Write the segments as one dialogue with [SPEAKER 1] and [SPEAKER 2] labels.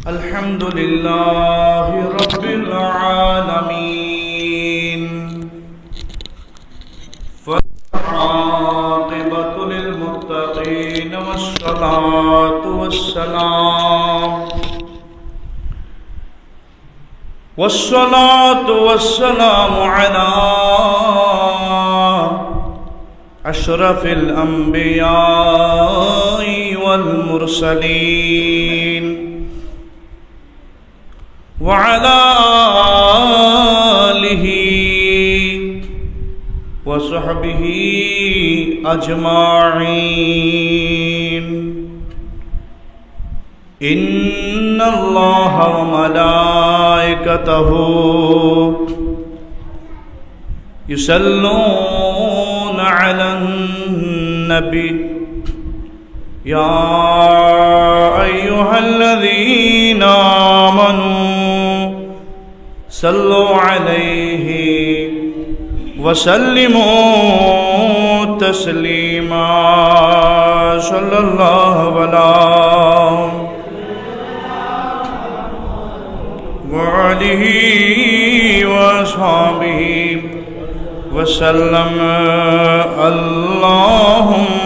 [SPEAKER 1] الحمد لله رب العالمين والعاقبة للمتقين والصلاة والسلام على أشرف الأنبياء والمرسلين وعلى آله وصحبه أجمعين إن الله وملائكته يصلون على النبي يا أيها الذين آمنوا صلوا عليه وسلموا تسليما صلى الله وآله وأصحابه وسلم اللهم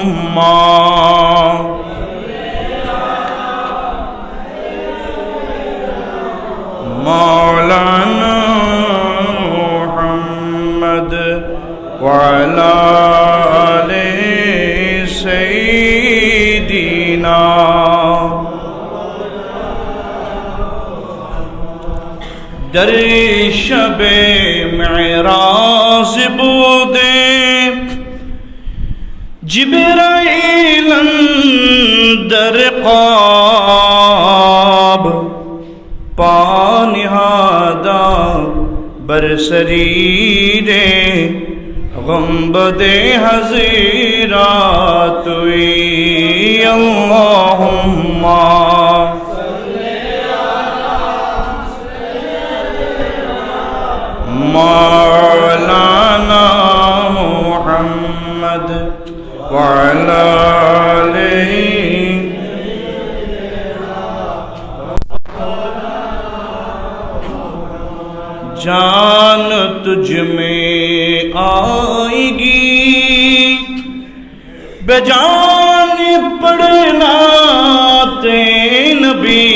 [SPEAKER 1] مولانا محمد وعلى آل سيدنا در شب معراج بوده جبرائیل در قاب پانہادا بر سریر غمبد حضیرات وی اللہم مولانا محمد وعلى آله جان تجھ میں آئے گی بجان پڑھنا نبی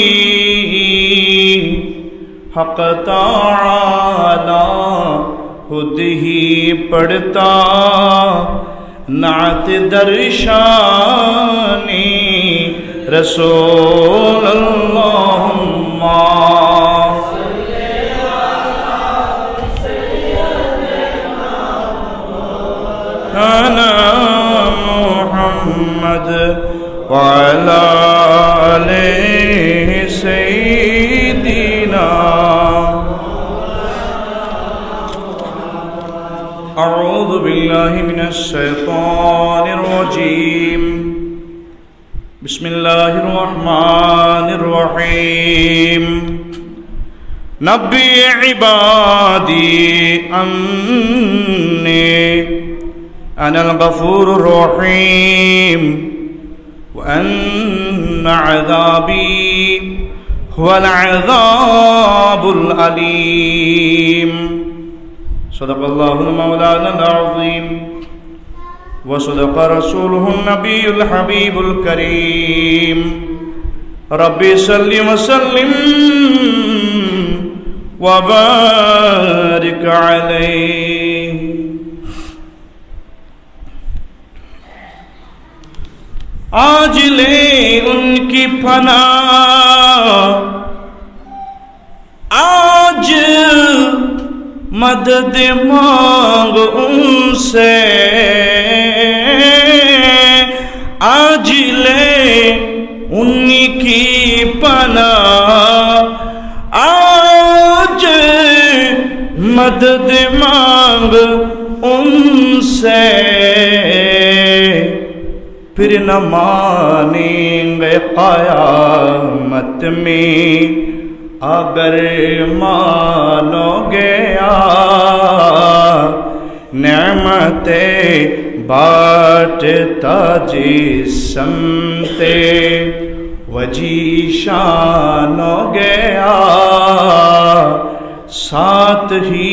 [SPEAKER 1] حق تعالی خود ہی پڑھتا نعت درشانی رسول اللہم أنا محمد وعلى آل سيدنا أعوذ بالله من الشيطان الرجيم بسم الله الرحمن الرحيم نبي عبادي أني أنا الغفور الرحيم وأن عذابي هو العذاب الأليم صدق الله مولانا العظيم وصدق رسوله النبي الحبيب الكريم ربي صل وسلم وبارك عليه आज ले उनकी फना आज मदद मांग उनसे आज ले उनकी पना आज मदद मांग उनसे फिर न मानेंगे क़यामत में अगर मानोगे नेमतें बाँटता जिसमते वजीशान हो गया, साथ ही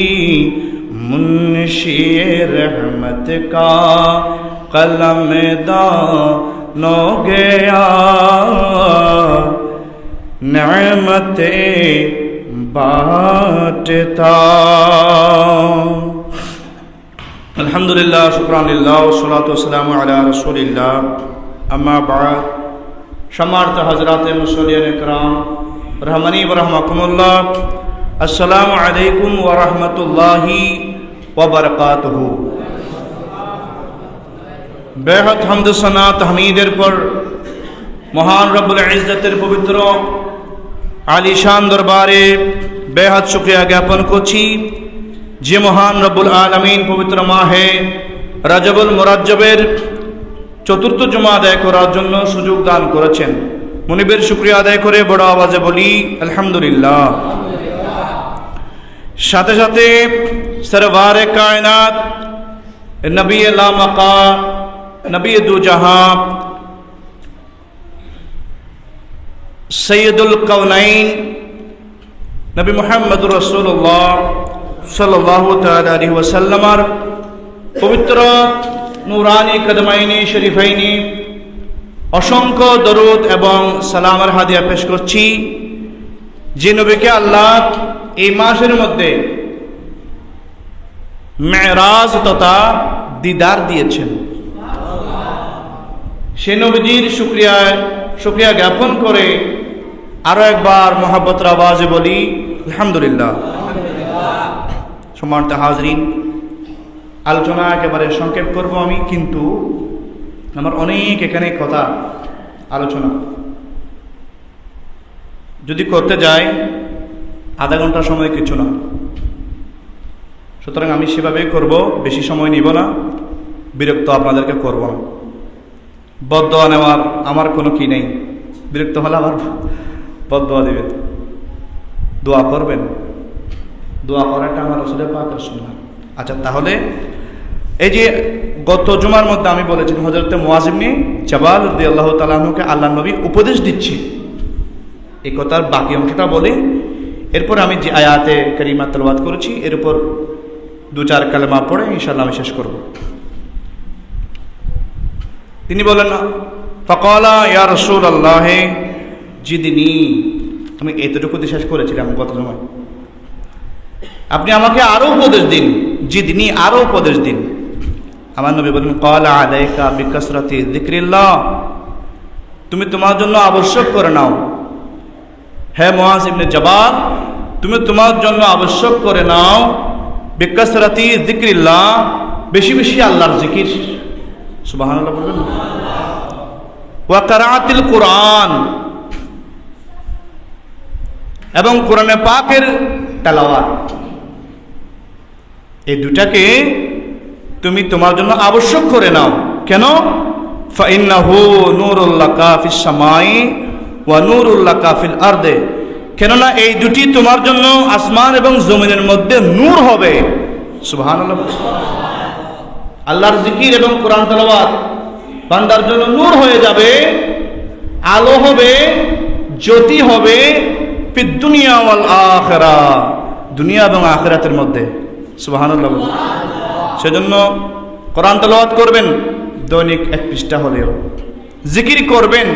[SPEAKER 1] मुंशी रहमत का कलमदान हो गया, नेमते बांटता। अल्हम्दुलिल्लाह, शुक्रानिल्लाह, वस्सलातु वस्सलामु अला रसूलिल्लाह, अम्मा बाद। सम्मानित हज़रात मुसल्लियान इकराम रहमनी व रहमकुमुल्लाह, अस्सलामु अलैकुम व रहमतुल्लाहि व बरकातुहू। बेहद हम्द सना तहमीदेर पर महान रब्बुल इज्जतेर पवित्र आलिशान दरबारे बेहद शुक्रिया ज्ञापन करছি যে মহান রব্বুল আলামিন পবিত্র মাহে রজবুল মুরাজ্জবের চতুর্থ জুমা আদায় করার জন্য সুযোগ দান করেছেন। মুনিবের শুকরিয়া আদায় করে বড় আওয়াজে বলি আলহামদুলিল্লাহ। সাথে সাথে সরওয়ারে কায়নাত, নবী লামাকা, নবী দু জাহান, সৈয়দুল কওনাইন নবী মুহাম্মদুর রাসূলুল্লাহ সাল্লাল্লাহু তাআলা আলাইহি ওয়াসাল্লামের পবিত্র নূরানি কদমাইনি শরীফাইনি অসংখ্য দরুদ এবং সালামের হাদিয়া পেশ করছি, যে নবীকে আল্লাহ এই মাসের মধ্যে মেরাজ তথা দিদার দিয়েছেন। সে নবীজির শুকরিয়া জ্ঞাপন করে আরো একবার মোহাব্বতের আওয়াজে বলি আলহামদুলিল্লাহ। সম্মানিত হাজরিন, আলোচনা একেবারে সংক্ষেপ করব আমি, কিন্তু আমার অনেক এখানে কথা আলোচনা যদি করতে যাই আধা ঘন্টা সময় কিছু না, সুতরাং আমি সেভাবেই করব, বেশি সময় নিব না, বিরক্ত আপনাদেরকে করব না। বদদোয়া নেওয়ার আমার কোনো কি নেই, বিরক্ত হলে আবার বদদোয়া দেবেন, দোয়া করবেন, দোয়া করাটা আমার রাসূলের পাকের সুন্নাহ। আচ্ছা, তাহলে এই যে গত জুমার মধ্যে আমি বলেছি হযরত মুআয ইবনে জাবাল রাদিয়াল্লাহু তাআলা আনহুকে আল্লাহর নবী উপদেশ দিচ্ছি, এই কথার বাকি অংশটা বলে এরপর আমি যে আয়াতে কারিমা তেলাওয়াত করেছি এর উপর দু চার কালেমা পড়ে ইনশাআল্লাহ আমি শেষ করব। তিনি বলেন, ফাকালা ইয়া রাসূলুল্লাহ জিদনি, আমি এতটুকুতে শেষ করেছিলাম গত জুমায়, আপনি আমাকে আরো উপদেশ দিন, জিদনি আরো উপদেশ দিন। আমার নবী বলেন, ক্বালা আলাইকা বিকাসরাতি যিকরিল্লাহ, তুমি তোমার জন্য আবশ্যক করে নাও, হে মুআয ইবনে জাবাল, তুমি তোমার জন্য আবশ্যক করে নাও বিকাসরাতি যিকরিল্লাহ, বেশি বেশি আল্লাহর জিকির। সুবহানাল্লাহ বলবেন। ওয়া কিরাআতিল কুরআন, এবং কোরআনে পাকের তেলাওয়াত, এই দুটাকে তুমি তোমার জন্য আবশ্যক করে নাও। কেন? ফাইন্নাহু নূরুল লাকা ফিস সামাই ওয়া নূরুল লাকা ফিল আরদে, কেননা এই দুটি তোমার জন্য আসমান এবং জমিনের মধ্যে নূর হবে। সুবহানাল্লাহ। আল্লাহর জিকির এবং কোরআন তেলাওয়াত বান্দার জন্য নূর হয়ে যাবে, আলো হবে, জ্যোতি হবে ফিদ দুনিয়া ওয়াল আখিরাহ, দুনিয়া এবং আখিরাতের মধ্যে। সুবহানাল্লাহ। সেজন্য কোরআন তেলাওয়াত করবেন দৈনিক 1 পৃষ্ঠা হলেও, জিকির করবেন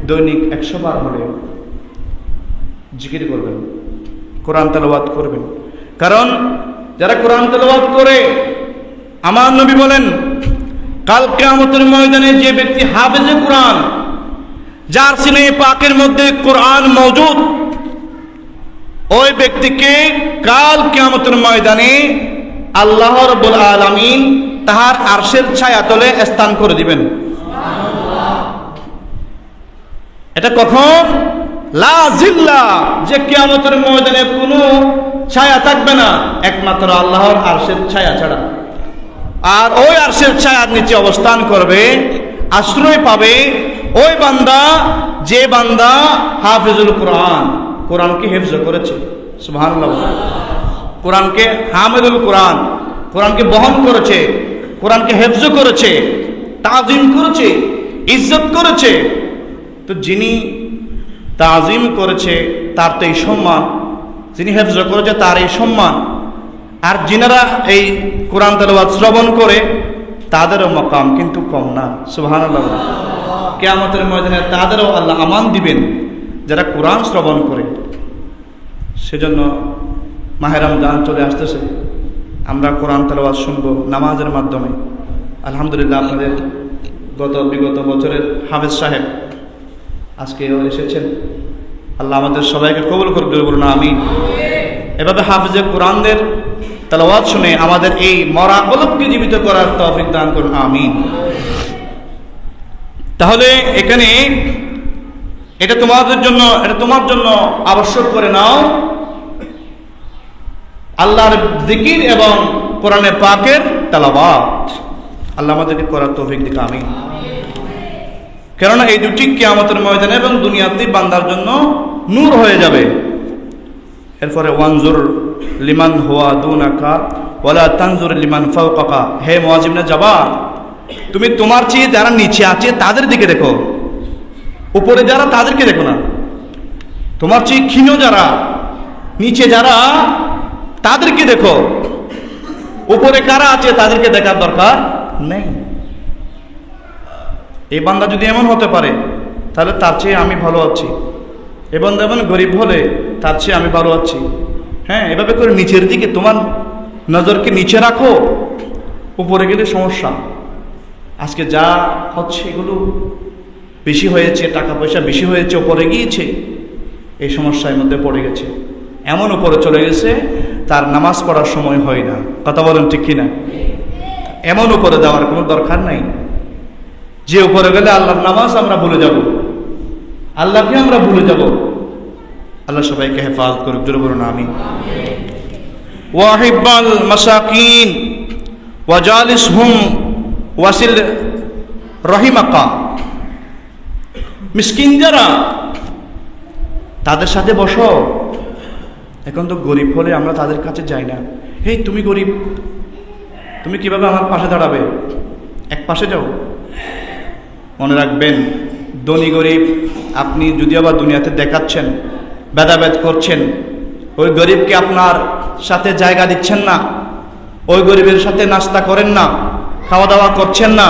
[SPEAKER 1] দৈনিক 100 বার হলেও, জিকির করবেন, কোরআন তেলাওয়াত করবেন। কারণ যারা কোরআন তেলাওয়াত করে, আমার নবী বলেন কাল কিয়ামতের ময়দানে যে ব্যক্তি হাফেজে কোরআন, যার সিনে পাকের মধ্যে কোরআন মওজুদ, ওই ব্যক্তিকে কাল কিয়ামতের ময়দানে আল্লাহ রাব্বুল আলামিন তাহার আরশের ছায়াতলে স্থান করে দিবেন। এটা কখন? লা জিল্লা, যে কিয়ামতের ময়দানে কোনো ছায়া থাকবে না একমাত্র আল্লাহর আরশের ছায়া ছাড়া। আর ওই আরশের ছায়ার নিচে অবস্থান করবে, আশ্রয় পাবে ওই বান্দা, যে বান্দা হাফিজুল কোরআন, কোরআনকে হেফজ করেছে। সুবহানাল্লাহ। কোরআনকে হামিদুল কোরআন, কোরআনকে বহন করেছে, কোরআনকে হেফজ করেছে, তাজিম করেছে, ইজ্জত করেছে। তো যিনি তাজিম করেছে তার তো এই সম্মান, যিনি হেফজ করেছে তার এই সম্মান, আর যিনারা এই কোরআন তেলাওয়াত শ্রবণ করে তাদেরও মাকাম কিন্তু কম না। সুবহানাল্লাহ। কিয়ামতের ময়দানে তাদেরও আল্লাহ আমান দিবেন যারা কোরআন শ্রবণ করে। সেজন্য মাহে রমজান চলে আসতেছে, আমরা কোরআন তেলাওয়াত শুনবো নামাজের মাধ্যমে। আলহামদুলিল্লাহ, আপনাদের বিগত বছরের হাফেজ সাহেব আজকে এসেছেন। আল্লাহ আমাদের সবাইকে কবুল করবে, বলুন আমিন। এভাবে হাফেজে কোরআনদের তেলাওয়াত শুনে আমাদের এই মরা কলবকে জীবিত করার তৌফিক দান করুন, আমিন। তাহলে এখানে এটা তোমার জন্য আবশ্যক করে নাও আল্লাহর জিকির এবং কোরআনে পাকের তেলাওয়াত। আল্লাহ আমাদেরকে করার তৌফিক দিক, আমিন। কেননা এই দুটি কিয়ামতের ময়দানে এবং দুনিয়াতে বান্দার জন্য নূর হয়ে যাবে। এরপরে ওয়ানজুর লিমান হুয়া দুনাকা ওয়ালা তানজুর লিমান ফাওকাকা। হে মুআয ইবনে জাবাল, তুমি তোমার চেয়ে যারা নিচে আছে তাদের দিকে দেখো, উপরে যারা তাদেরকে দেখো না। তোমার চেয়ে ক্ষীণ যারা, নিচে যারা, তাদেরকে দেখো। উপরে কারা আছে তাদেরকে দেখার দরকার নেই। এই বান্দা যদি এমন হতে পারে তাহলে তার চেয়ে আমি ভালো আছি। এ বান্দা এমন গরিব হলে তার চেয়ে আমি ভালো আছি। হ্যাঁ, এভাবে করে নিচের দিকে তোমার নজরকে নিচে রাখো, উপরে গেলে সমস্যা। আজকে যা হচ্ছে এগুলো বেশি হয়েছে, টাকা পয়সা বেশি হয়েছে, উপরে গিয়েছে, এই সমস্যার মধ্যে পড়ে গেছে। এমন উপরে চলে গেছে তার নামাজ পড়ার সময় হয় না। কথা বলেন ঠিক কিনা? এমন উপরে যাওয়ার কোনো দরকার নাই। যে উপরে গেলে আল্লাহর নামাজ আমরা ভুলে যাব, আল্লাহকে আমরা ভুলে যাব। আল্লাহ সবাইকে হেফাজত করুক, জোরে বলুন আমিন। ওয়াহিবাল মাসাকিন ওয়াজালিসহুম ওয়াসিল রহিমাকা। মিসকিন যারা, তাদের সাথে বসো। এখন তো গরিব হলে আমরা তাদের কাছে যাই না। হেই তুমি গরিব, তুমি কিভাবে আমার পাশে দাঁড়াবে? এক পাশে যাও। মনে রাখবেন, ধনী গরিব আপনি যদি আবার দুনিয়াতে দেখাচ্ছেন, ভেদাভেদ করছেন, ওই গরিবকে আপনার সাথে জায়গা দিচ্ছেন না, ওই গরিবের সাথে নাস্তা করেন না, খাওয়া দাওয়া করছেন না,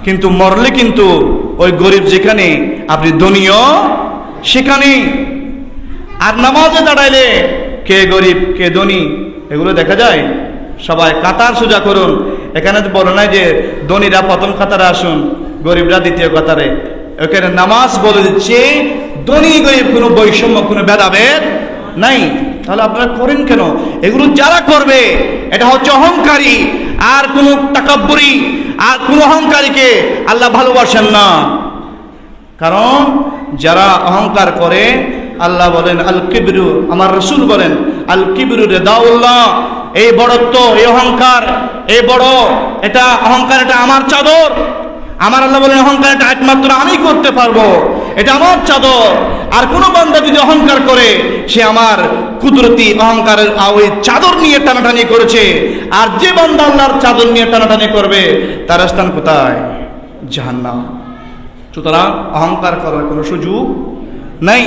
[SPEAKER 1] কিন্তু মরলে কিন্তু ওই গরিব যেখানে আপনি ধনীও সেখানে। আর নামাজে দাঁড়াইলে কে গরিব কে ধনী এগুলো দেখা যায়। সবাই কাতার সোজা করুন। এখানে তো বলো নাই যে ধনীরা প্রথম কাতারে আসুন, গরিবরা দ্বিতীয় কাতারে। এখানে নামাজ বলে দিচ্ছে ধনী গরিব কোনো বৈষম্য, কোনো ভেদাভেদ নাই। তাহলে আপনারা করেন কেন? এগুলো যারা করবে এটা হচ্ছে অহংকারী, আর কোনো তাকাব্বুরি, আর কোনো অহংকারীকে আল্লাহ ভালোবাসেন না। কারণ যারা অহংকার করে, আল্লাহ বলেন আল কিবরু, আমার রাসূল বলেন আল কিবরু রিদাউল্লাহ, এই বড়ত্ব, এই অহংকার, এই বড় এটা অহংকার, এটা আমার চাদর। আমার আল্লাহ বলেন অহংকার এটা একমাত্র আমি করতে পারবো, এটা আমার চাদর। আর কোনো বান্দা যদি অহংকার করে, সে আমার কুদরতি অহংকারের ওই চাদর নিয়ে টানাটানি করেছে। আর যে বান্দা আল্লাহর চাদর নিয়ে টানাটানি করবে তার স্থান কোথায়? জাহান্নাম। সুতরাং অহংকার করার কোনো সুযোগ নাই।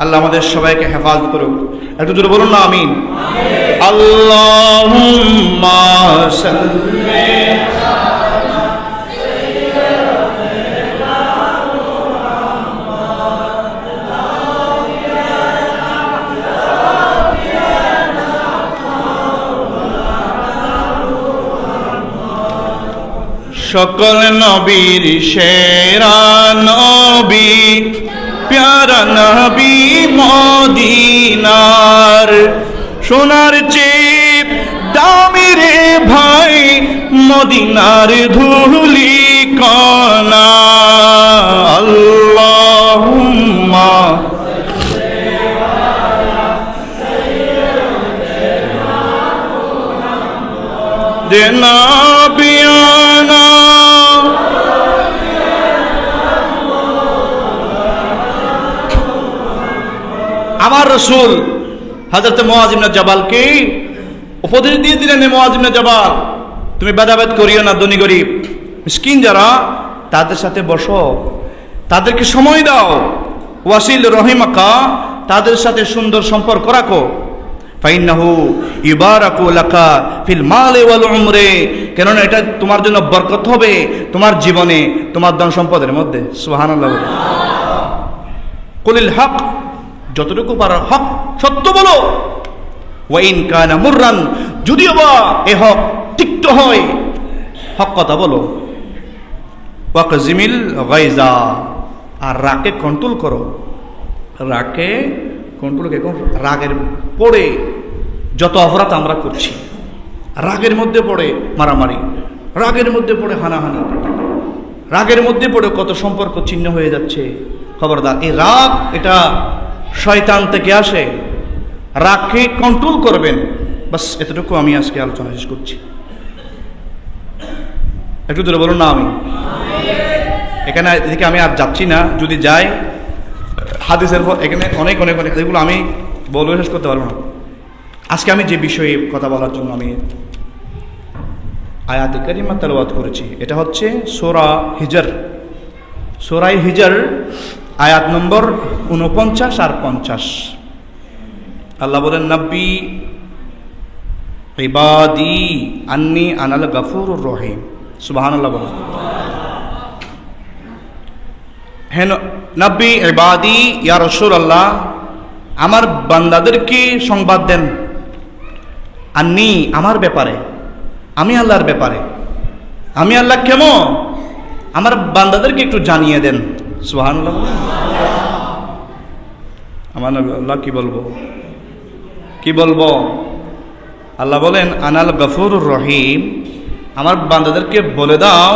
[SPEAKER 1] আল্লাহ আমাদের সবাইকে হেফাজত করুক। একটু জোরে বলুন না আমিন। আল্লাহুম্মা সাল্লি সকল নবীর সেরা নবী, প্যারা নবী মদিনার। সোনার চেয়ে দামি রে ভাই মদিনার ধুলি কণা। আল্লাহুম্মা নবিয়ানা আমার রাসূল হযরত মুআয ইবনে জাবালকে উপদেশ দিয়ে দিলেন, মুআয ইবনে জাবাল তুমি ভেদাভেদ করিও না, ধনী গরিব মিসকিন যারা তাদের সাথে বসো, তাদেরকে সময় দাও, ওয়াসিল রহিমাকা, তাদের সাথে সুন্দর সম্পর্ক রাখো। ফাইন্নাহু ইবারাকু লাকা ফিল মালি ওয়াল উমরি, কেননা এটা তোমার জন্য বরকত হবে তোমার জীবনে, তোমার ধন সম্পদের মধ্যে। সুবহানাল্লাহ। কুলিল হক, যতটুকু পারো হক সত্য বলো। ওয়া ইন কানা মুররান, যদিও বা এ হক তিক্ত হয়, হক কথা বলো। ওয়াকজিমিল গায়জা, আর রাগকে কন্ট্রোল করো। রাগকে কন্ট্রোল, রাগের পড়ে যত অপরাধ আমরা করছি, রাগের মধ্যে পড়ে মারামারি, রাগের মধ্যে পড়ে হানাহানি, রাগের মধ্যে পড়ে কত সম্পর্ক ছিন্ন হয়ে যাচ্ছে। খবরদার, এই রাগ এটা শয়তান থেকে আসে। রাগকে কন্ট্রোল করবেন, বাস এতটুকু আমি আজকে আলোচনা শেষ করছি। একটু দূরে বলুন না আমি এখানে, এদিকে আমি আর যাচ্ছি না। যদি যাই হাদিসের এখানে অনেক অনেক অনেক এগুলো আমি বলবো, শেষ করতে পারবো না। আজকে আমি যে বিষয়ে কথা বলার জন্য আমি আয়াতে কারিমা তেলাওয়াত করেছি, এটা হচ্ছে সূরা হিজর, সূরা হিজর আয়াত নম্বর 49 আর 50। আল্লাহ বলেন, নব্বি ইবাদি আন্নি আনাল গফুরুর রহিম। সুবহানাল্লাহ বলেন। হে নব্বি ইবাদি, ইয়া রাসূলুল্লাহ, আমার বান্দাদেরকে সংবাদ দেন, আন্নি, আমার ব্যাপারে, আমি আল্লাহর ব্যাপারে। আমি আল্লাহ কেমন, আমার বান্দাদেরকে একটু জানিয়ে দেন। সুবহানাল্লাহ। আমার আল্লাহ কি বলবো, কি বলবো? আল্লাহ বলেন, আনাল গফুরুর রহিম, আমার বান্দাদেরকে বলে দাও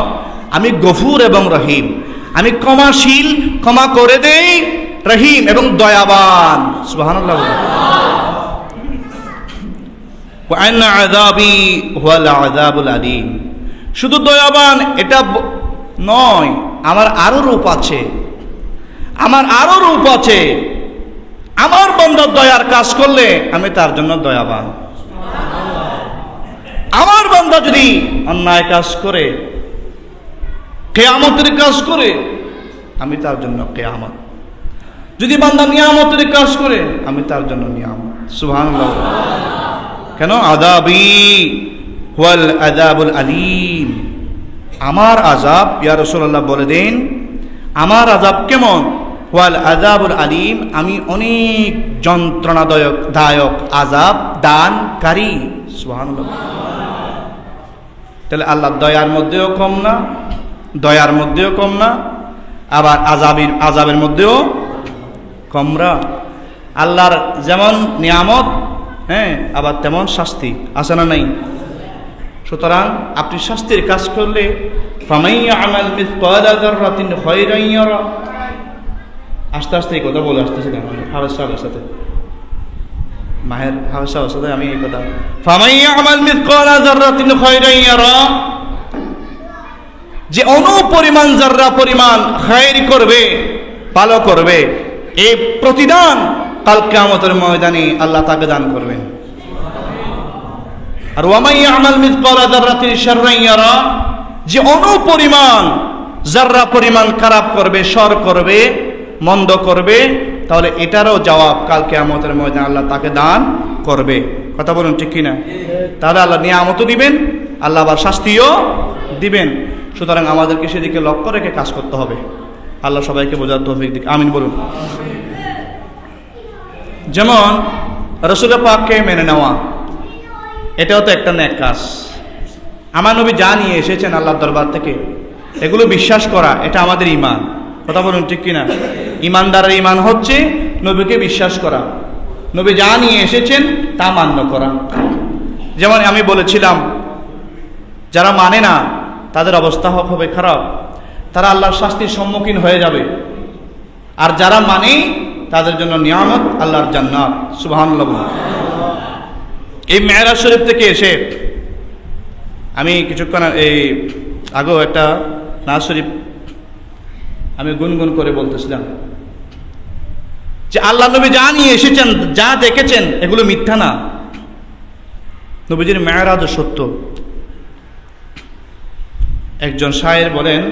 [SPEAKER 1] আমি গফুর এবং রহিম, আমি ক্ষমাশীল, ক্ষমা করে দেই, রহিম এবং দয়াবান। সুবহানাল্লাহ। ওয়া আন্না আযাবি হুয়াল আযাবুল আলীম, শুধু দয়াবান এটা নয়, আমার আরো রূপ আছে, আমার আরো রূপ আছে। আমার বান্দা দয়ার কাজ করলে আমি তার জন্য দয়াবান। আমার বান্দা যদি অন্যায় কাজ করে, কিয়ামতের কাজ করে, আমি তার জন্য কিয়ামত। যদি বান্দা নিয়ামতের কাজ করে, আমি তার জন্য নিয়ামত। সুবহানাল্লাহ। কেন? আযাবি হুয়াল আযাবুল আলীম, আমার আযাব, ইয়া রাসূলুল্লাহ বলে দেন আমার আযাব কেমন? হুয়াল আযাবুল আলীম, আমি অনেক যন্ত্রণাদায়ক আযাব দানকারী। সুবহানাল্লাহ। তাহলে আল্লাহ দয়ার মধ্যেও কম না, দয়ার মধ্যেও কম না, আবার আযাবের মধ্যেও কম না। আল্লাহর যেমন নিয়ামত, হ্যাঁ, আবার তেমন শাস্তি আছে না নাই? সুতরাং আপনি শাস্তির কাজ করলে ফামান ইয়ামাল মিসকালা যাররাতিন খায়রান ইয়ারা, আস্তে আস্তে এই কথা বলে আসতেছি না হাফেজ সাহেবের সাথে, মাহের হাফেজ সাহেবের সাথে আমি এই কথা, ফামান ইয়ামাল মিসকালা যাররাতিন খায়রান ইয়ারা, যে অনুপরিমাণ যাররা পরিমাণ খায়র করবে, ভালো করবে, এই প্রতিদান কাল কিয়ামতের ময়দানে আল্লাহ তাকে দান করবেন। আর ওয়ামান ইয়ামাল মিসকালা যাররাতিন শাররান ইয়ারা, যে অনুপরিমাণ যাররা পরিমাণ খারাপ করবে, শর করবে, মন্দ করবে, তাহলে এটারও জবাব কাল কিয়ামতের ময়দানে আল্লাহ তাকে দান করবে। কথা বলুন ঠিক কিনা? তাহলে আল্লাহ নিয়ামতও দিবেন, আল্লাহ আবার শাস্তিও দিবেন। সুতরাং আমাদেরকে সেদিকে লক্ষ্য রেখে কাজ করতে হবে। আল্লাহ সবাইকে বোঝার তৌফিক দিক, আমিন বলুন। যেমন রাসূল পাককে মেনে নেওয়া, এটাও তো একটা নেক কাজ। আমার নবী যা নিয়ে এসেছেন আল্লাহর দরবার থেকে, এগুলো বিশ্বাস করা, এটা আমাদের ঈমান। কথা বলুন ঠিক কিনা? ঈমানদারের ঈমান হচ্ছে নবীকে বিশ্বাস করা, নবী যা নিয়ে এসেছেন তা মান্য করা। যেমন আমি বলেছিলাম, যারা মানে না তাদের অবস্থা হবে খারাপ, তারা আল্লাহর শাস্তির সম্মুখীন হয়ে যাবে। আর যারা মানে তাদের জন্য নিয়ামত, আল্লাহর জান্নাত। সুবহানাল্লাহ। এই মেরাজ শরীফ থেকে এসে আমি কিছুক্ষণ এই আগেও একটা নাজ শরীফ আমি গুনগুন করে বলতেছিলাম যে আল্লাহ নবী যা নিয়ে এসেছেন, যা দেখেছেন, এগুলো মিথ্যা না। নবীজির মেরাজ সত্য। একজন শায়ের বলেন,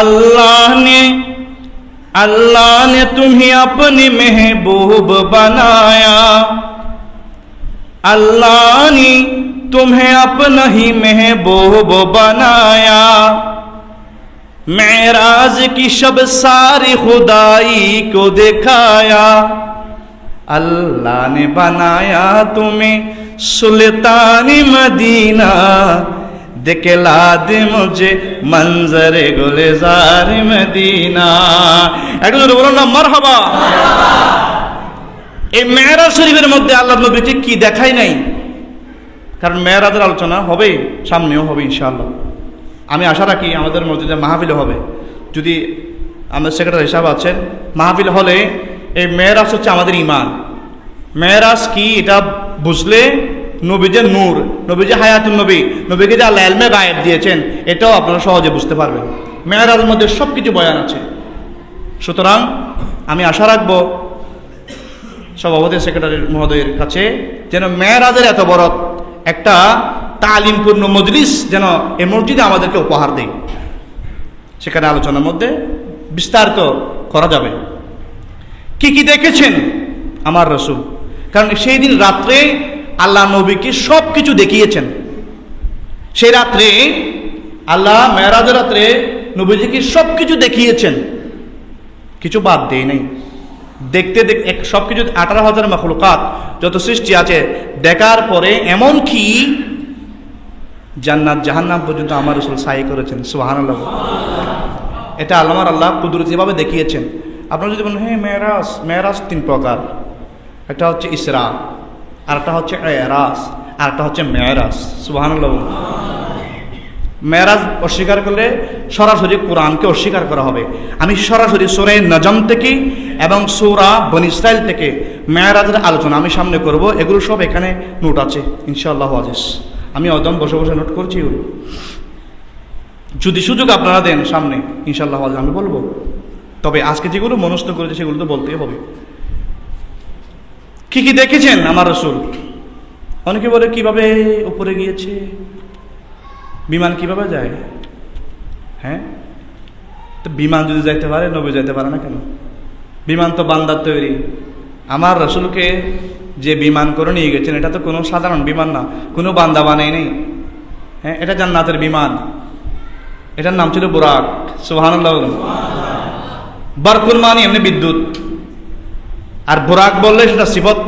[SPEAKER 1] अल्लाह ने अल्लाह ने तुम्हें अपनी महबूब बनाया, अल्लाह ने तुम्हें अपना ही महबूब बनाया। मेराज की शब सारी खुदाई को दिखाया, अल्लाह ने बनाया तुम्हें सुल्तानी मदीना, दिखला दे मुझे मंजरे गुलजार मदीना। একটু জোরে বলুন না মারহাবা। এই মেরাজ শরীফের মধ্যে আল্লাহর নবীকে কি দেখাই নাই, কারণ মেরাজের আলোচনা হবে, সামনেও হবে ইনশাআল্লাহ। আমি আশা রাখি আমাদের মসজিদে মাহফিল হবে, যদি আমাদের সেক্রেটারি সাহেব আছেন, মাহফিল হলে এই মেরাজ হচ্ছে আমাদের ঈমান। মেরাজ কি এটা বুঝলে নবী যে নূর, নবী যে হায়াতুন নবী, নবীকে যে আল্লাহ ইলমে গায়েব দিয়েছেন, এটাও আপনারা সহজে বুঝতে পারবেন। মেরাজের মধ্যে সব কিছু বয়ান আছে। সুতরাং আমি আশা রাখবো সভাপতি সেক্রেটারি মহোদয়ের কাছে যেন মেরাজের এত বড় একটা তালিমপূর্ণ মজলিস যেন এই মসজিদে আমাদেরকে উপহার দেয়, সেখানে আলোচনার মধ্যে বিস্তারিত করা যাবে। কি কি দেখেছেন আমার রাসূল, কারণ সেই দিন রাত্রে আল্লাহ নবীকে সব কিছু দেখিয়েছেন। সেই রাত্রে আল্লাহ মেরাজের রাত্রে নবীজিকে সব কিছু দেখিয়েছেন, কিছু বাদ দেয় নাই। দেখতে দেখতে সব কিছু 18,000 মাখলুকাত যত সৃষ্টি আছে দেখার পরে এমন কি জান্নাত জাহান্নাম পর্যন্ত আমার রাসূল সাই করেছেন। সুবহানাল্লাহ। এটা আল্লাহ কুদরতিভাবে দেখিয়েছেন। আপনারা যদি বলেন হ্যাঁ মেরাজ, মেরাজ 3 প্রকার, একটা হচ্ছে ইসরা, আর একটা হচ্ছে এরাজ, আর একটা হচ্ছে মেরাজ। সুবহানাল্লাহ। মেরাজ অস্বীকার করলে সরাসরি কোরআনকে অস্বীকার করা হবে। আমি সরাসরি সূরা নজম থেকে এবং সূরা বনী ইসরাইল থেকে মেরাজের আলোচনা আমি সামনে করব। এগুলো সব এখানে নোট আছে ইনশাআল্লাহ আজিজ। আমি একদম বসে বসে নোট করছি এগুলো। যদি সুযোগ আপনারা দেন সামনে ইনশাআল্লাহ আজিজ আমি বলবো। তবে আজকে যেগুলো মনস্থ করেছে সেগুলো তো বলতেই হবে। কি কি দেখেছেন আমার রাসূল? অনেকে বলে কিভাবে উপরে গিয়েছে, বিমান কিভাবে যায়? হ্যাঁ, তো বিমান যদি যাইতে পারে নবী যাইতে পারে না কেন? বিমান তো বান্দার তৈরি। আমার রাসূলকে যে বিমান করে নিয়ে গেছেন এটা তো কোনো সাধারণ বিমান না, কোনো বান্দা বানাই নেই। হ্যাঁ, এটা জান্নাতের বিমান, এটার নাম ছিল বুরাক। সুবহানাল্লাহ। বারকুন মানে এমনি বিদ্যুৎ, আর বুরাক বললে সেটা সিফত,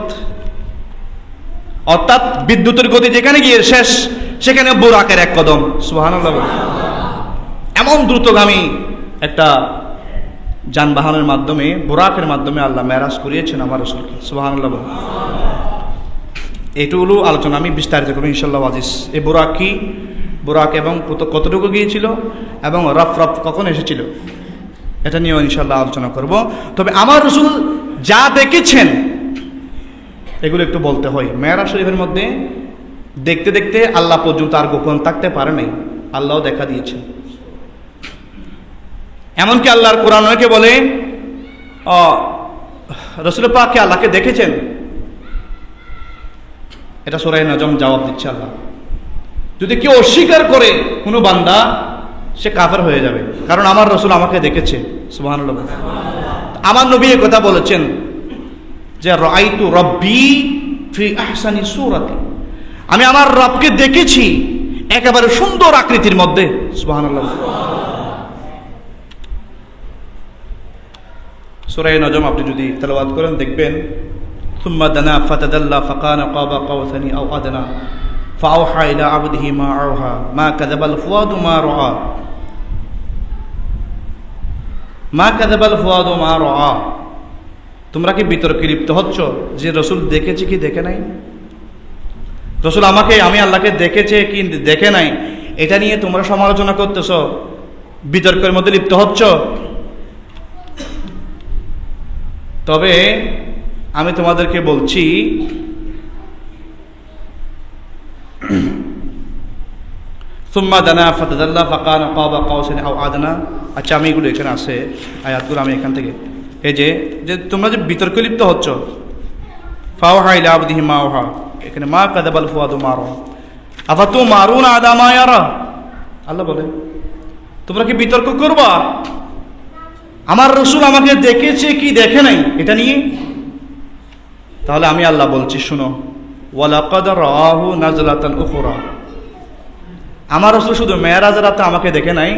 [SPEAKER 1] অর্থাৎ বিদ্যুতের গতি যেখানে গিয়ে শেষ সেখানে বুরাকের এক কদম। সুবহানাল্লাহ। এমন দ্রুতগামী একটা যানবাহনের মাধ্যমে, বুরাকের মাধ্যমে আল্লাহ মেরাজ করিয়েছেন আমার রাসূলকে। সুবহানাল্লাহ। এইটুকু আলোচনা আমি বিস্তারিত করব ইনশাআল্লাহ আজিজ। এই বুরাক কি, বুরাক এবং কতটুকু গিয়েছিল এবং রফ কখন এসেছিল, এটা নিয়েও ইনশাআল্লাহ আলোচনা করব। তবে আমার রাসূল যা দেখেছেন এগুলো একটু বলতে হয়। মেরাজ শরীফের মধ্যে দেখতে দেখতে আল্লাহ পর্যন্ত আর গোপন থাকতে পারে নাই, আল্লাহ দেখা দিয়েছেন। এমনকি আল্লাহর কোরআন অনেকে বলে রাসূল পাক কি আল্লাহকে দেখেছেন? এটা সূরা নজম জবাব দিচ্ছে আল্লাহ। যদি কেউ অস্বীকার করে কোনো বান্দা, সে কাফের হয়ে যাবে, কারণ আমার রাসূল আমাকে দেখেছে। সুবহানাল্লাহ। আমার নবী এই কথা বলেছেন যে রাআইতু রাব্বি ফি আহসানি সূরাতি, আমি আমার রবকে দেখেছি একেবারে সুন্দর আকৃতির মধ্যে। সুবহানাল্লাহ। সূরা নজম আপনি যদি তেলাওয়াত করেন দেখবেন সুম্মা দানা ফাতাদাল্লা ফাকানা কাবা কাওসানি আও আদনা ফাআওহা ইলা আবদিহি মা আওহা মা কাযাবাল ফুয়াদু মা রাআ মা কাযাবাল ফুয়াদু মা রাআ। তোমরা কি বিতর্কে লিপ্ত হচ্ছ যে রাসূল দেখেছে কি দেখে নাই? রাসূল আমাকে, আমি আল্লাহকে দেখেছে কি দেখে নাই, এটা নিয়ে তোমরা সমালোচনা করতেছ, বিতর্কের মধ্যে লিপ্ত হচ্ছ। তবে আমি তোমাদেরকে বলছি সুম্মা দানা ফাতাদাল্লা ফাকানা কাবা কাওসাইন আও আদনা। আচ্ছা, আমি এগুলো এখানে আছে আয়াতগুলো আমি এখান থেকে, এই যে তোমরা যে বিতর্কে লিপ্ত হচ্ছ, ফাওহা ইলা আবদিহি মা আওহা, এখানে মা কাযাবাল ফুয়াদু মা রাআ আফাতুমারুনা আলা মা ইয়ারা। আল্লাহ বলে তোমরা কি বিতর্ক করবা আমার রসুল আমাকে দেখেছে কি দেখে নাই এটা নিয়ে? তাহলে আমি আল্লাহ বলছি, শুনো, ওয়ালাকাদ রাআহু নাজলাতান উখরা, আমার রসুল শুধু মেরাজ রাতে আমাকে দেখে নাই,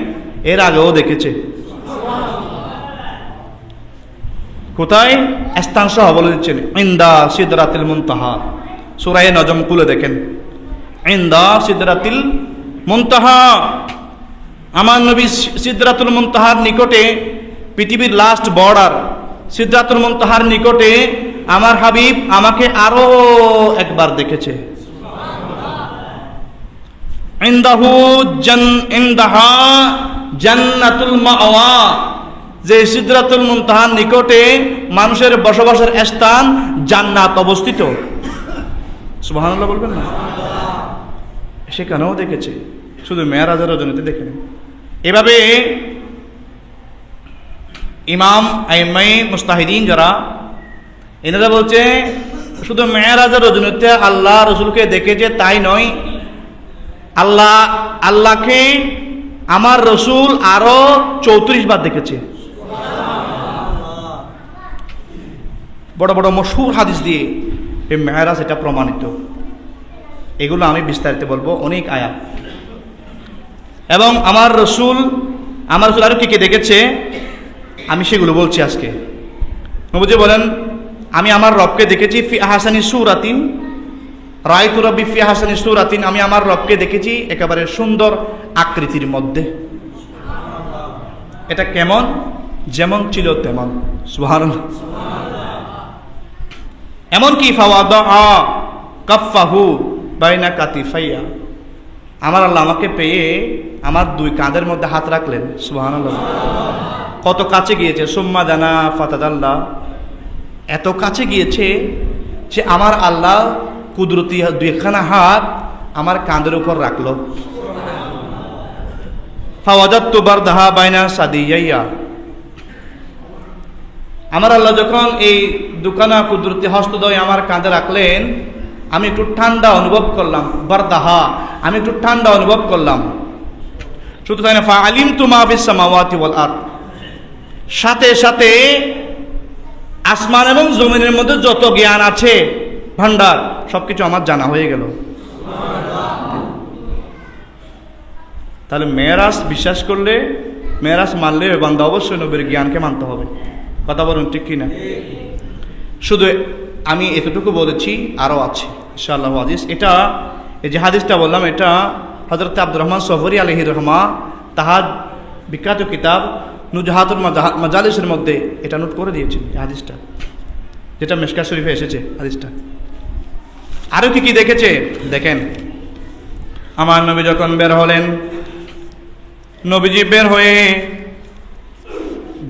[SPEAKER 1] এর আগেও দেখেছে। কোথায়? স্থান সহ বলে দিচ্ছেন, ইনদা সিদরাতিল মুনতাহা, সূরা নজম খুলে দেখেন, ইনদা সিদরাতিল মুনতাহা। আমার নবী সিদরাতুল মুনতাহার নিকটে, পৃথিবীর লাস্ট বর্ডার সিদরাতুল মুনতাহার নিকটে আমার হাবিব আমাকে আরো একবার দেখেছে। ইনদাহা জান্নাতুল মাওয়া, যে সিদরাতুল মুনতাহার নিকটে মানুষের বসবাসের স্থান জান্নাত অবস্থিত। সুবহানাল্লাহ বলবেন না? সেখানেও দেখেছে, শুধু মেরাজের রজনীতে দেখেনি। এভাবে ইমাম আইম্মাই মুস্তাহিদিন যারা, এনারা বলছে শুধু মেরাজের রজনীতে আল্লাহ রসুলকে দেখেছে তাই নয়, আল্লাহকে আমার রসুল আরো 34 বার দেখেছে। বড় বড় মশহুর হাদিস দিয়ে এই মেরাজ এটা প্রমাণিত। এগুলো আমি বিস্তারিত বলবো, অনেক আয়াত। এবং আমার রসুল আরো কি কি দেখেছে আমি সেগুলো বলছি আজকে। নবীজি বলেন, আমি আমার রবকে দেখেছি ফি আহসানি সূরাতিন, রাআইতু রাব্বি ফি আহসানি সূরাতিন, আমি আমার রবকে দেখেছি একেবারে সুন্দর আকৃতির মধ্যে। এটা কেমন? যেমন ছিল তেমন। সুবহানাল্লাহ। এমনকি ফাওয়াদা কাফাহু বাইনা কাতিফাইয়া, আমার আল্লাহ আমাকে পেয়ে আমার দুই কাঁধের মধ্যে হাত রাখলেন। সুবহানাল্লাহ। কত কাছে গিয়েছে, সুম্মা দানা ফাতাদাল্লাহ, এত কাছে গিয়েছে যে আমার আল্লাহ কুদরতি দুইখানা হাত আমার কাঁধের উপর রাখলো। ফাওয়াজাততু বারদাহা বাইনা সাদিয়াইয়া, আমার আল্লাহ যখন এই দুখানা কুদরতি হস্তদ্বয় আমার কাঁধে রাখলেন, আমি একটু ঠান্ডা অনুভব করলাম। বারদাহা, আমি একটু ঠান্ডা অনুভব করলাম। শুধু তাই না, ফাআলিমতু মা ফিস সামাওয়াতি ওয়াল আরদ, সাথে সাথে আসমান এবং জমিনের মধ্যে যত জ্ঞান আছে ভান্ডার সবকিছু আমার জানা হয়ে গেল। তাহলে মেরাজ বিশ্বাস করলে, মেরাজ মানলে বান্দা অবশ্যই নবীর জ্ঞানকে মানতে হবে। কথা বলুন ঠিক কিনা? শুধু আমি এতটুকু বলেছি, আরো আছে ইনশাআল্লাহ হাদিস। এটা এই যে হাদিসটা বললাম, এটা হযরত আব্দুর রহমান সফরি আলাইহির রহমা তাহার বিখ্যাত কিতাব নুজহাতুল মাজালিসের মধ্যে এটা নোট করে দিয়েছেন হাদিসটা, যেটা মিশকাত শরীফে এসেছে হাদিসটা। আরো কি কি দেখেছে দেখেন। আমার নবী যখন বের হলেন, নবীজি বের হয়ে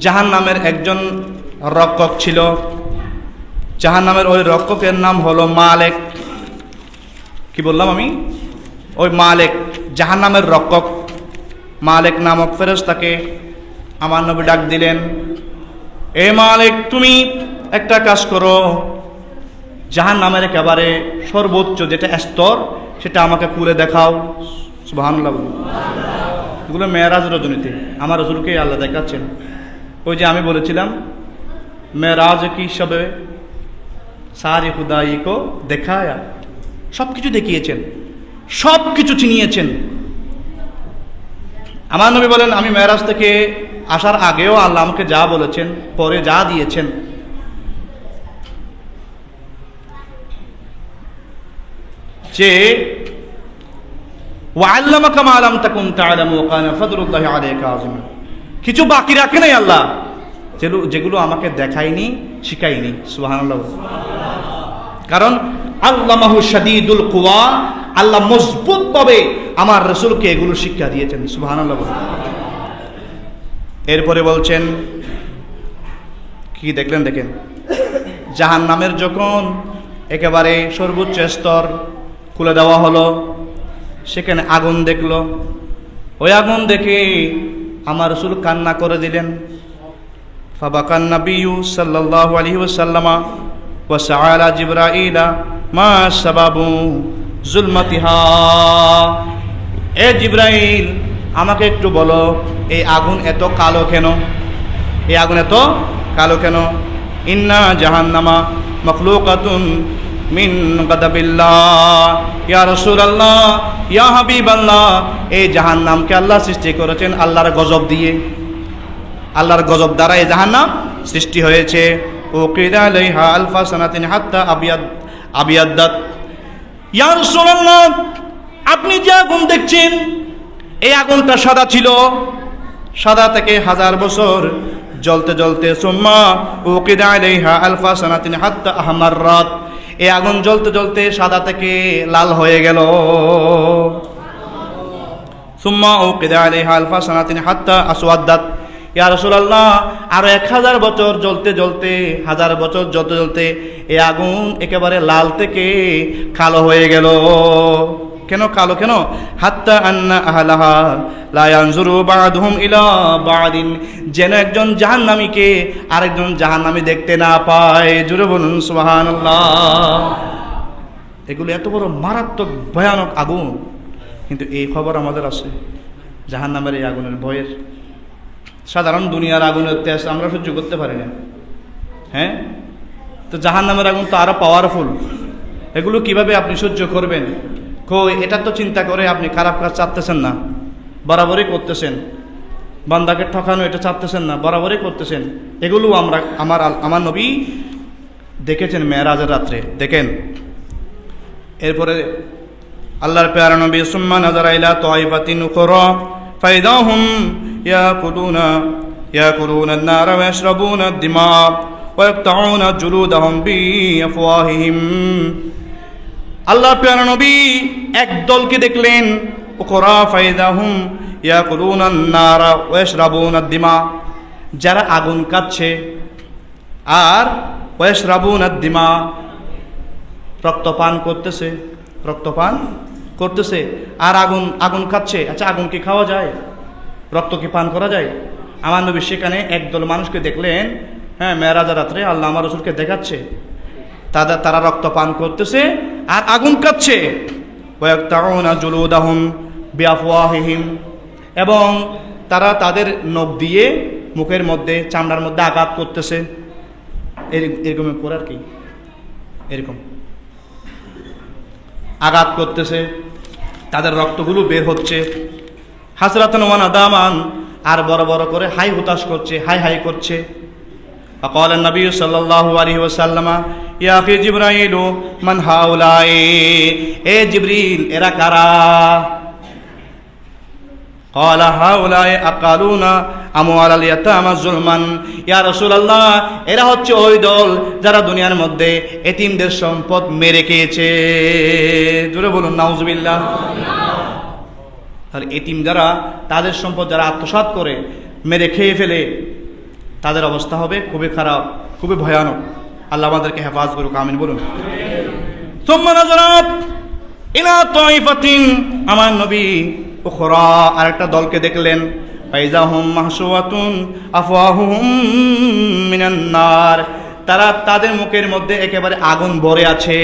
[SPEAKER 1] জাহান্নামের একজন রক্ষক ছিল। জাহান্নামের ওই রক্ষকের নাম হলো মালেক। কি বললাম আমি? ওই মালেক, জাহান্নামের রক্ষক মালেক নামক ফেরেশতাকে আমার নবী ডাক দিলেন, এ মালেক, তুমি একটা কাজ করো, জাহান্নামের একেবারে সর্বোচ্চ যেটা স্তর সেটা আমাকে খুলে দেখাও। সুবহানাল্লাহ। এগুলো মেরাজ রজনীতে আমার রসুলকে আল্লাহ দেখাচ্ছেন। ওই যে আমি বলেছিলাম, মেরাজ কি সবে সারি খুদাই কো দেখায়া, সব কিছু দেখিয়েছেন, সব কিছু চিনিয়েছেন। আমার নবী বলেন, আমি মেরাজ থেকে আসার আগেও আল্লাহ আমাকে যা বলেছেন, পরে যা দিয়েছেন, যে ওয়াল্লামাকা মা লাম তাকুন তা'লামু ওয়া কানা ফাদলুল্লাহি আলাইকা আযীমা, কিছু বাকি রাখে নাই আল্লাহ, যেগুলো আমাকে দেখায়নি, শিখায়নি। সুবহানাল্লাহ। কারণ আল্লামাহু শাদীদুল কুওয়া, আল্লাহ মজবুত ভাবে আমার রাসূলকে এগুলো শিক্ষা দিয়েছেন। সুবহানাল্লাহ। এরপরে বলছেন কি দেখলেন দেখেন, জাহান্নামের যখন একেবারে সর্বোচ্চ স্তর খুলে দেওয়া হলো, সেখানে আগুন দেখলো। ওই আগুন দেখে আমার রাসূল কান্না করে দিলেন। ফাবাকান নাবিয়্যু সাল্লাল্লাহু আলাইহি ওয়াসাল্লামা ওয়া সাআলা জিবরাইলা মা সাবাবু যুলমাতিহা, এ জিবরাইল, আমাকে একটু বলো এই আগুন এত কালো কেন? এই আগুন এত কালো কেন? ইন্না জাহান্নামা মখলুকাতুন মিন গাদাবিল্লাহ। ইয়া রাসূলুল্লাহ, ইয়া হাবিবাল্লাহ, এই জাহান্নামকে আল্লাহ সৃষ্টি করেছেন আল্লাহর গজব দিয়ে। আল্লাহর গজব দ্বারা এই জাহান্নাম সৃষ্টি হয়েছে। উকিদা আলাইহা আলফা সানাতিন হাত্তা আবিয়াদ্দাত। ইয়া রাসূলুল্লাহ, আপনি যে আগুন দেখছেন এই আগুনটা সাদা ছিল, সাদা থেকে 1000 বছর জ্বলতে জ্বলতে সুম্মা উকিদা আলাইহা আলফা সানাতিন হাত্তা আহমাররাত, এই আগুন জ্বলতে জ্বলতে সাদা থেকে লাল হয়ে গেল। সুম্মা উকিদা আলাইহা আলফা সানাতিন হাত্তা আসওয়াদ্দাত। ইয়া রাসূলুল্লাহ, আরো 1000 বছর জ্বলতে জ্বলতে, 1000 বছর জ্বলতে জ্বলতে এই আগুন একেবারে লাল থেকে কালো হয়ে গেল। কেন কালো কেন? হাত্তা আন্না আহলাহা লা ইয়ানজুরু বা'দুহুম ইলা বা'দিন, যেন একজন জাহান্নামীকে আরেকজন জাহান্নামী দেখতে না পায়। জোরে বলুন সুবহানাল্লাহ। এগুলো এত বড় মারাত্মক ভয়ানক আগুন, কিন্তু এই খবর আমাদের আছে জাহান্নামের এই আগুনের ভয়ের। সাধারণ দুনিয়ার আগুনের তেজ আমরা সহ্য করতে পারি না, হ্যাঁ? তো জাহান্নামের আগুন তো আরো পাওয়ারফুল। এগুলো কিভাবে আপনি সহ্য করবেন? এটা তো চিন্তা করে আপনি খারাপ কাজ চাচ্তেছেন না, বরাবরই করতেছেন। বান্দাকে ঠকানো এটা চাচ্তেছেন না, বরাবরই করতেছেন। এগুলো আমার নবী দেখেছেন মেরাজের রাত্রে। দেখেন, এরপরে আল্লাহর প্যারা নবী সুম্মা নাযারা ইলা তাইফাতিন উখরা ফাইদাহুম ইয়াকুলুনা আন-নারা ওয়া ইয়াশরাবুনা আদ-দিমা ওয়া ইয়াকতাউনা জুলুদাহুম বিআফওয়াহিহিম। আল্লাহর প্যারা নবী এক দলকে দেখলেন, উখরা ফাইদাহুম ইয়াকুলুনা আন-নারা ওয়া ইয়াশরাবুনা আদ-দিমা, যারা আগুন খাচ্ছে আর ওয়া ইয়াশরাবুনা আদ-দিমা, রক্তপান করতেছে আর আগুন খাচ্ছে। আচ্ছা, আগুন কি খাওয়া যায়? রক্ত কি পান করা যায়? আমার নবী সেখানে একদল মানুষকে দেখলেন, হ্যাঁ, মেরাজের রাত্রে আল্লাহ আমার রাসূলকে দেখাচ্ছে তারা রক্ত পান করতেছে আর আগুন খাচ্ছে। ওয়ায়াকতাউনা জুলুদাহুম বিআফওয়াহিহিম, এবং তারা তাদের নখ দিয়ে মুখের মধ্যে, চামড়ার মধ্যে আঘাত করতেছে। এরকম করে আর কি, এরকম আঘাত করতেছে, তাদের রক্তগুলো বের হচ্ছে। হাসরাতান ওয়া নাদামান, আর বড় বড় করে হাই হুতাশ করছে, হাই করছে। فقال النبي صلى الله عليه وسلم يا اخي جبرائيل من هؤلاء, এ জিবরিল, এরা কারা? قال هؤلاء اقالون اموال اليتامى ظلما, ইয়া রাসূলুল্লাহ, এরা হচ্ছে ওই দল যারা দুনিয়ার মধ্যে এতিমদের সম্পদ মেরে খেয়েছে। জোরে বলুন নাউজুবিল্লাহ। আর এতিম যারা, তাদের সম্পদ যারা আত্মসাৎ করে মেরে খেয়ে ফেলে, তাদের অবস্থা হবে খুবই খারাপ, খুবই ভয়ানক। আল্লাহ আমাদেরকে হেফাজত করুক, আমিন বলুন। সুম্মা নাযারা ইলা তাইফাতিন, আমার নবী উখরা আরেকটা দলকে দেখলেন। ফাইজাহুম মাহশুওয়াতুন আফওয়াহুম মিনান নার, তাদের মুখের মধ্যে একেবারে আগুন ভরে আছে।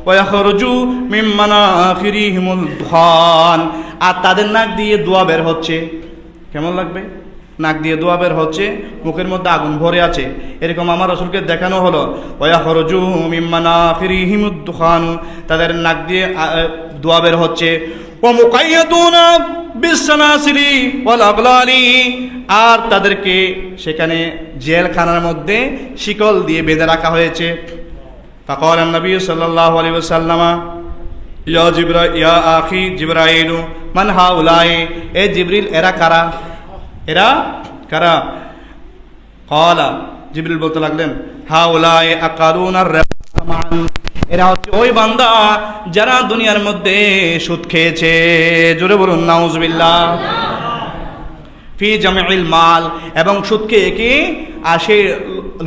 [SPEAKER 1] ওয়া ইয়াখরুজু মিন মানাখিরিহিমুল দুখান, আর তাদের নাক দিয়ে ধোঁয়া বের হচ্ছে। কেমন লাগবে? নাক দিয়ে ধোঁয়া বের হচ্ছে, মুখের মধ্যে আগুন ভরে আছে। এরকম আমার রাসূলকে দেখানো হলো। ওয়া ইয়াখরুজু মিন মানাখিরিহিমুদ দুখান, তাদের নাক দিয়ে ধোঁয়া বের হচ্ছে। ওয়া মুকাইয়াদুনা বিসসানাসিলি ওয়াল আগলালি, আর তাদেরকে সেখানে জেলখানার মধ্যে শিকল দিয়ে বেঁধে রাখা হয়েছে। ফাকাল নবী সাল্লাল্লাহু আলাইহি ওয়াসাল্লাম ইয়া আখি জিবরাইল মান হাউলাই, এ জিবরিল, এরা কারা? এরা কারা? ক্বালা, জিবরিল বলতে লাগলেন, হাউলাই আকালুনার রামান, এরা হচ্ছে ওই বান্দা যারা দুনিয়ার মধ্যে সুদ খেয়েছে। জোরে বলুন নাউজুবিল্লাহ। ফি জামিল মাল, এবং সুদ খেয়ে কি আর সে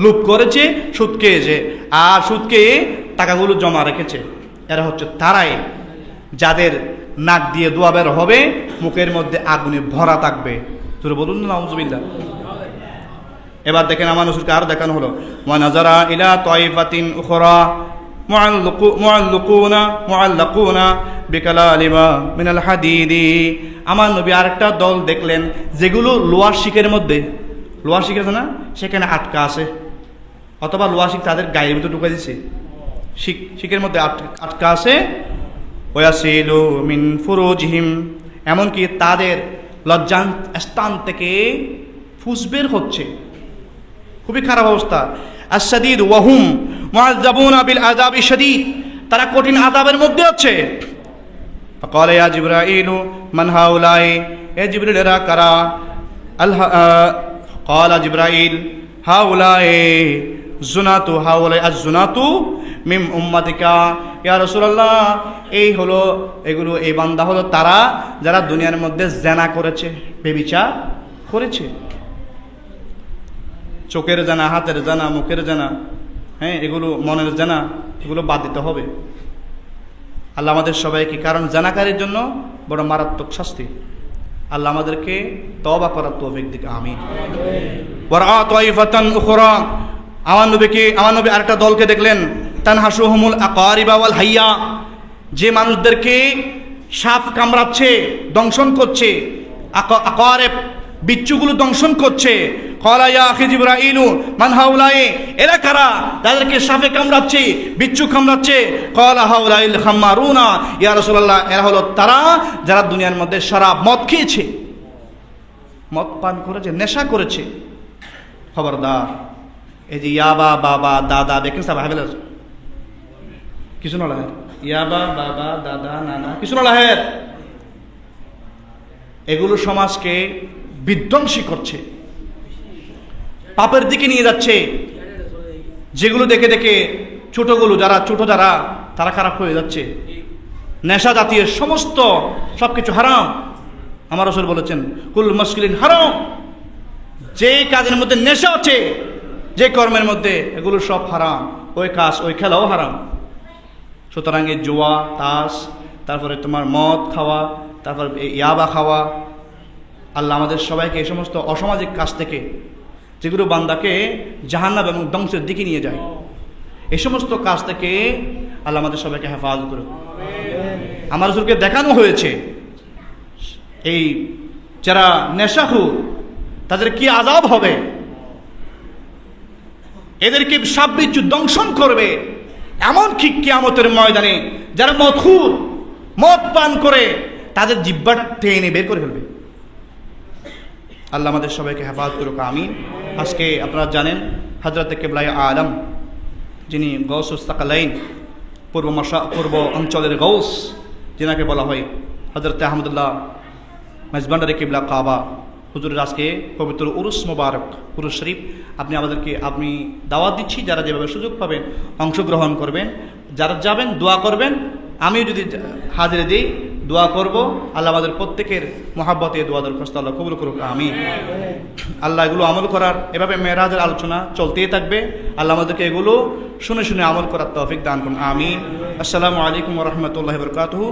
[SPEAKER 1] লুপ করেছে, সুদ খেয়েছে, আর সুদ খেয়ে টাকাগুলো জমা রেখেছে। এরা হচ্ছে তারাই যাদের নাক দিয়ে ধোঁয়া বের হবে, মুখের মধ্যে আগুনে ভরা থাকবে। জোরে বলুন নাউজুবিল্লাহ। এবার দেখেন আমার রাসূলকে আরো দেখানো হলো। ওয়া নাযারা ইলা তাইফাতিন উখরা মুআল্লাকুনা বিকালালিমা মিনাল হাদিদি, আমার নবী আরেকটা দল দেখলেন যেগুলো লোহার শিকের মধ্যে, লোহা শিক আছে না, সেখানে আটকা আছে, অথবা লোহা শিক তাদের গায়ের ভিতরে ঢুকে দিছে, শিকের মধ্যে আটকা আছে। ওয়াসিলু মিন ফুরুজিহিম, এমনকি তাদের লজ্জান স্থান থেকে ফুস বের হচ্ছে, খুবই খারাপ অবস্থা। আশ-শাদীদ ওয়াহুম মুআযযাবুনা বিল আযাবি শাদীদ, তারা কঠিন আযাবের মধ্যে আছে। ফাকালা ইয়া জিবরাইলু মান হাউলাই, এ জিবরিল এরা কারা? ক্বালা জিবরাইল হাউলাই জুনাতু, হাউলাই আজ-জুনাতু মিন উম্মাতিকা, ইয়া রাসূলুল্লাহ এই হলো এগুলো, এই বান্দা হলো তারা যারা দুনিয়ার মধ্যে জেনা করেছে, ব্যভিচার করেছে। চোখের জানা, হাতের জানা, মুখের জানা, হ্যাঁ এগুলো মনের জানা, এগুলো বাদ দিতে হবে। আল্লাহ আমাদের সবাইকে, কারণ জানাকারীর জন্য বড় মারাত্মক শাস্তি। আল্লাহ আমাদেরকে তওবা করার তৌফিক দিক, আমিন। ওয়া তাইফাতান উখরা, আমার নবী আরেকটা দলকে দেখলেন, তানহাসুহুমুল আকারিবা ওয়াল হাইয়া, যে মানুষদেরকে সাপ কামড়াচ্ছে, দংশন করছে, আকারিব বিচ্ছুগুলো দংশন করছে। ক্বালা ইয়া আখি জিবরাইলু মান হাউলাই, এরা কারা? তাদেরকে সাপে কামড়াচ্ছে, বিচ্ছু কামড়াচ্ছে। ক্বালা হাউলাইল খাম্মারুনা, ইয়া রাসূলুল্লাহ এরা হলো তারা যারা দুনিয়ার মধ্যে শরাব মদ খেয়েছে, মদ পান করেছে, নেশা করেছে। খবরদার, এই যে ইয়াবা বাবা দাদা দেখেন সব হাবেল কিছু না লাহের, ইয়াবা বাবা দাদা নানা কিছু না লাহের, এগুলো সমাজকে বিধ্বংসী করছে, পাপের দিকে নিয়ে যাচ্ছে। যেগুলো দেখে দেখে ছোট যারা তারা খারাপ হয়ে যাচ্ছে। নেশা জাতীয় সমস্ত সবকিছু হারাম। আমার রাসূল বলেছেন কুল মুশকিলিন হারাম, যে কাজের মধ্যে নেশা আছে, যে কর্মের মধ্যে, এগুলো সব হারাম। ওই কাজ, ওই খেলাও হারাম। সুতরাং এই জুয়া, তাস, তারপরে তোমার মদ খাওয়া, তারপর ইয়াবা খাওয়া, আল্লাহ আমাদের সবাইকে এই সমস্ত অসামাজিক কাজ থেকে, যেগুলো বান্দাকে জাহান্নাম এবং ধ্বংসের দিকে নিয়ে যায়, এই সমস্ত কাজ থেকে আল্লাহ আমাদের সবাইকে হেফাজত করুক। আমার রাসূলকে দেখানো হয়েছে এই যারা নেশাখোর তাদের কি আযাব হবে, এদেরকে সাপ বিচ্ছু দংশন করবে। এমনকি কিয়ামতের ময়দানে যারা মদখোর, মদ পান করে, তাদের জিহ্বাটা টেনে বের করে ফেলবে। আল্লাহ আমাদের সবাইকে হেফাজত করুক, আমিন। আজকে আপনারা জানেন হযরত কিবলায়ে আলম, যিনি গৌসুস সাকালাইন, পূর্ব অঞ্চলের গৌস, যিনাকে বলা হয় হযরত আহমদুল্লাহ মেজবান্ডারি কিবলা কাবা, হুজুরের আজকে পবিত্র উরুস মোবারক, উরুস শরীফ। আপনি দাওয়াত দিচ্ছি, যারা যেভাবে সুযোগ পাবেন অংশগ্রহণ করবেন, যারা যাবেন দোয়া করবেন। আমিও যদি হাজিরে দিই দোয়া করব। আল্লাহ আমাদের প্রত্যেকের মহাব্বতে দোয়া দরখাস্ত আল্লাহ কবুল করুক, আমিন। আল্লাহ এগুলো আমল করার, এভাবে মেরাজের আলোচনা চলতেই থাকবে। আল্লাহ আমাদেরকে এগুলো শুনে শুনে আমল করার তৌফিক দান করুন, আমিন। আসসালামু আলাইকুম ওয়া রাহমাতুল্লাহি ওয়া বারাকাতুহু।